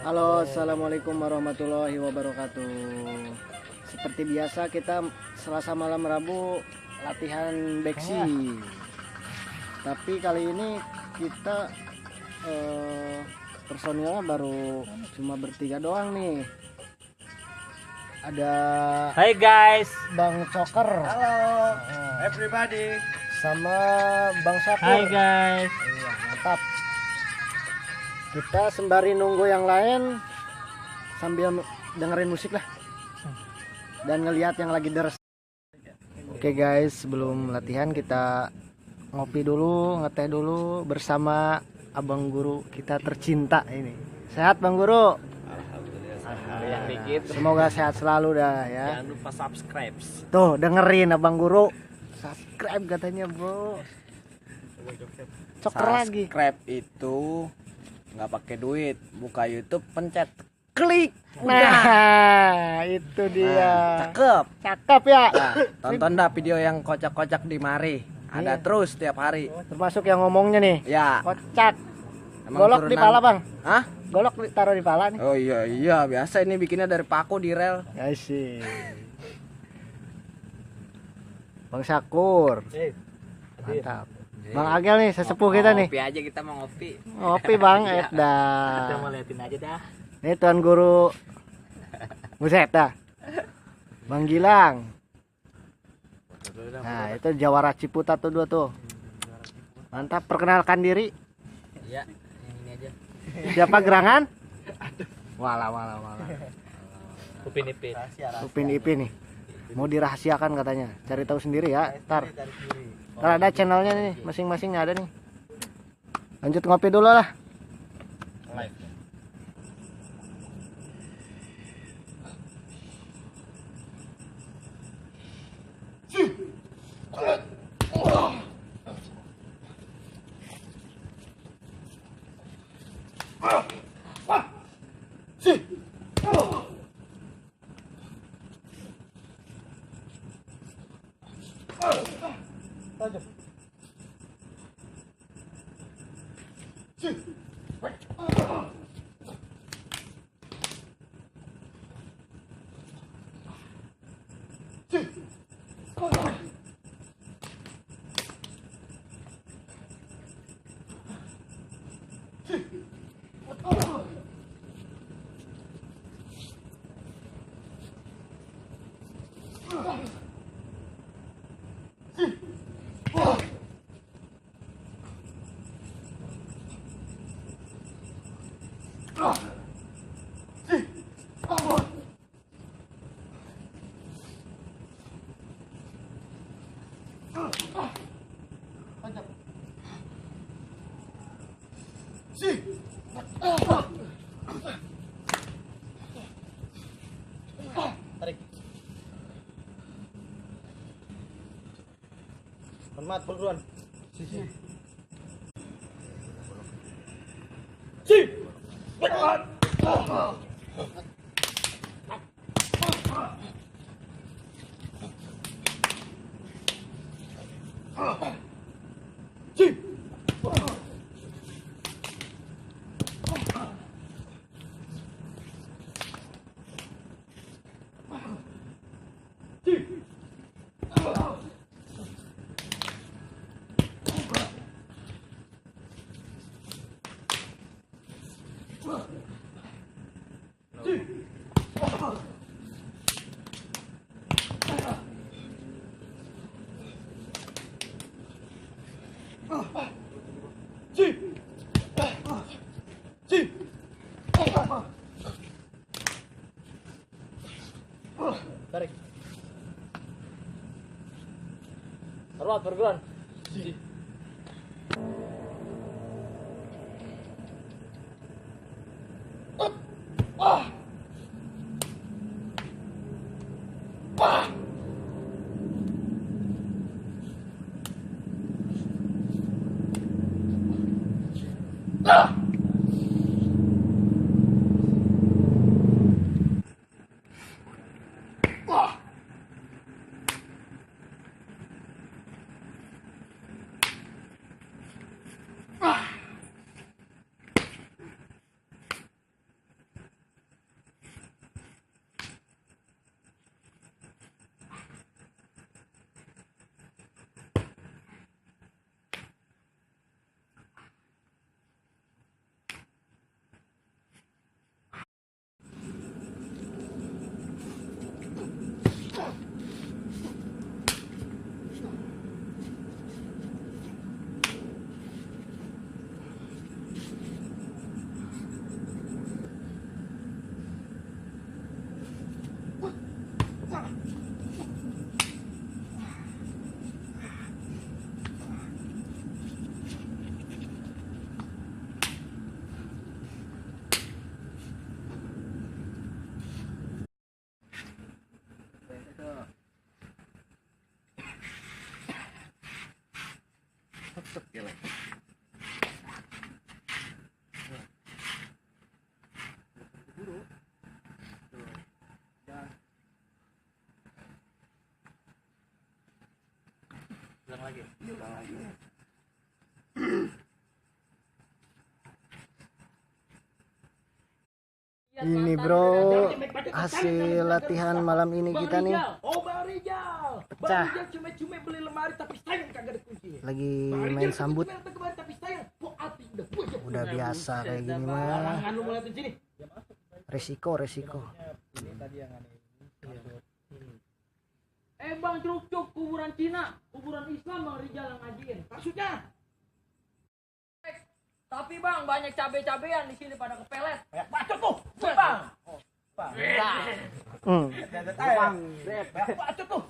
Halo, assalamualaikum warahmatullahi wabarakatuh. Seperti biasa kita Selasa malam Rabu latihan beksi. Tapi kali ini kita personilnya baru cuma bertiga doang nih. Ada Hai guys. Bang Coker. Halo everybody. Sama Bang Sakur. Hai guys. Iya, mantap. Kita sembari nunggu yang lain sambil dengerin musik lah dan ngelihat yang lagi deres. Oke guys, sebelum latihan kita ngopi dulu, ngeteh dulu bersama abang guru kita tercinta ini. Sehat Bang Guru? Alhamdulillah. Yang dikit. Semoga sehat selalu dah ya. Jangan lupa subscribe. Tuh dengerin abang guru. Subscribe katanya bro. Coker lagi. Subscribe itu nggak pakai duit, buka YouTube pencet Klik. Nah, itu dia. cakep. Cakep ya. Nah, tonton dah video yang kocak-kocak di mari, ada Iya. terus tiap hari Termasuk yang ngomongnya nih. ya. Kocak. Emang Golok di turunan- pala bang. Hah? Golok taruh di pala nih. Oh iya biasa ini bikinnya dari paku di rel. Ya sih. Bang Sakur. Mantap. Bang Agel nih sesepuh kita nih. Ngopi aja, kita mau ngopi. Ngopi bang. Iya. Kita mau Dah. liatin aja dah. Ini tuan guru. Buset dah. Bang Gilang. Nah itu Jawara Ciputat tuh dua tuh. Mantap, perkenalkan diri. Iya, yang ini aja. Siapa gerangan? Walah. Upin Ipin. Upin Ipin nih. Mau dirahasiakan katanya. Cari tahu sendiri ya. Ntar ada channelnya nih, masing-masing ada nih. Lanjut ngopi dulu lah. Live. Tarik. Hormat buruan. Tarik. Hormat bergerak. Ulang lagi. Ini bro, hasil latihan malam ini kita nih Oh Bang Rijal. Pecah. Bang Rijal cuma-cuma beli lemari tapi sayang kagak ada kunci. lagi Bang main Rijal sambut. cuma lemari tapi sayang. Kok api udah punya. Udah biasa kayak gini mah. Barangan lu mulai sini. Resiko. Bang Cuk kuburan Cina, kuburan Islam Bang Rijal yang ngajiin. Maksudnya? Tapi bang banyak cabe-cabean di sini pada kepelet. Bacot tuh. Bang. Hmm. Bacot tuh.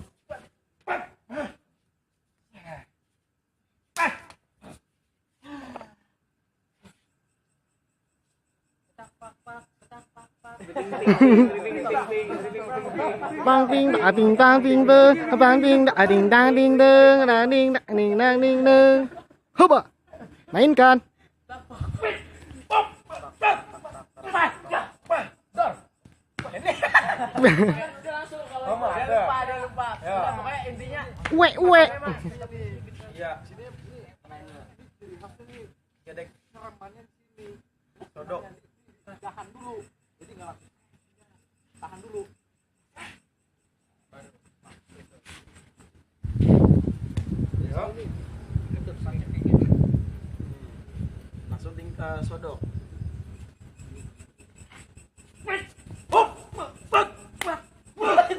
Bang ping bing bang ping be bang ping ding dang ding deng dang ding dang ding dang ding deng. Hoba. Mainkan. Udah langsung kalau dia lupa. Udah, pokoknya intinya Uwe. Iya. Gedek. Sodok. Tahan dulu. Jadi enggak langsung. Tahan dulu. Langsung tinggal sodok.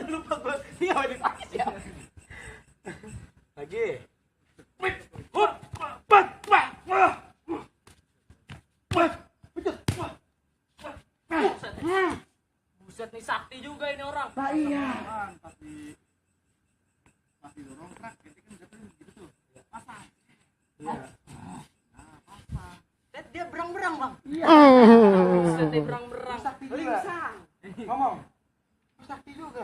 Lupa gue. Iya, ini pakis ya. Lagi. buset nih sakti juga ini orang. Nah, iya. Dia berang-berang bang. Hmm. Buset nih berang-berang. Ngomong.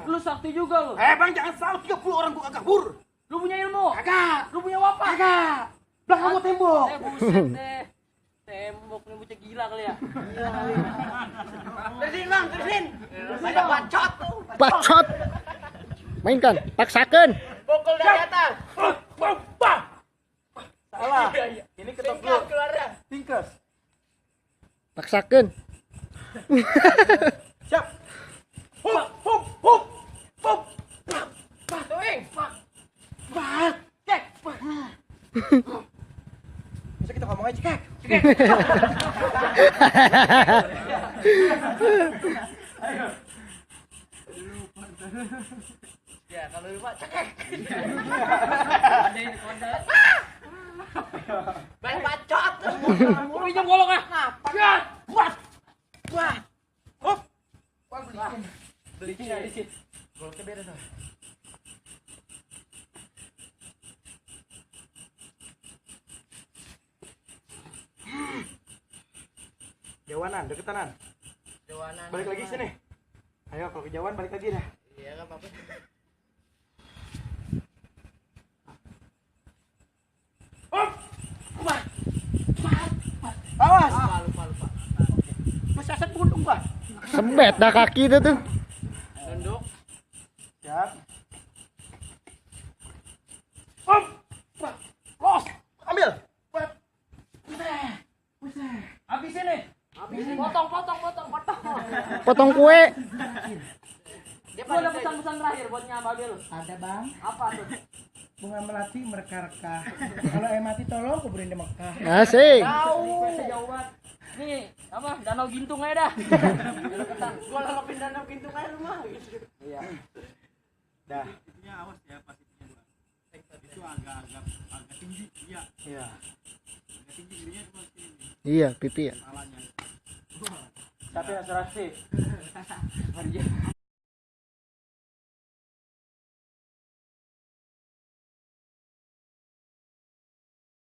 Lu sakti juga lu. Bang jangan salah 30 orang gua kagak hur. Lu punya ilmu. Kagak. Lu punya wapak. Kagak. Belakang gua tembok. Buset deh. Tembok nih bocah gila kali ya. Terusin bang, terusin. Banyak bacot tuh. Bacot. Mainkan. Paksakan. Pukul dari atas. Salah. Ini ketok Tingkat dulu. keluarnya. Tingkes. Paksakan. Siap. Hup. Tuing. Cek. Bisa kita ngomong aja, Kak. Ya kalau lupa cek. Banyak bacot. Lu pinjam golong ah. Beli Cina di situ. Goloknya beda tuh. Jauhanan, deketanan. Dewanan. Balik lagi sini. Ayo kalau kejauhan balik lagi dah. Iya kan apa-apa. Awas. Lupa. Masih aset buntung gua. Sebet dah kaki itu tuh. Tunduk. Siap. Hop. Los. Ambil. Habisin nih. Potong. Potong kue. Dia ada pesan-pesan terakhir buat Babe lu. Ada bang, Apa tuh? bunga melati mereka-reka. Kalau mati tolong kuburin di Mekah. Asik. Tahu. Sejauh banget. Nih, apa? Danau Gintung aja dah. Gua lengkapin Danau Gintung aja rumah. Iya. Dah. Iya. Iya, pipi ya. Tapi asuransi.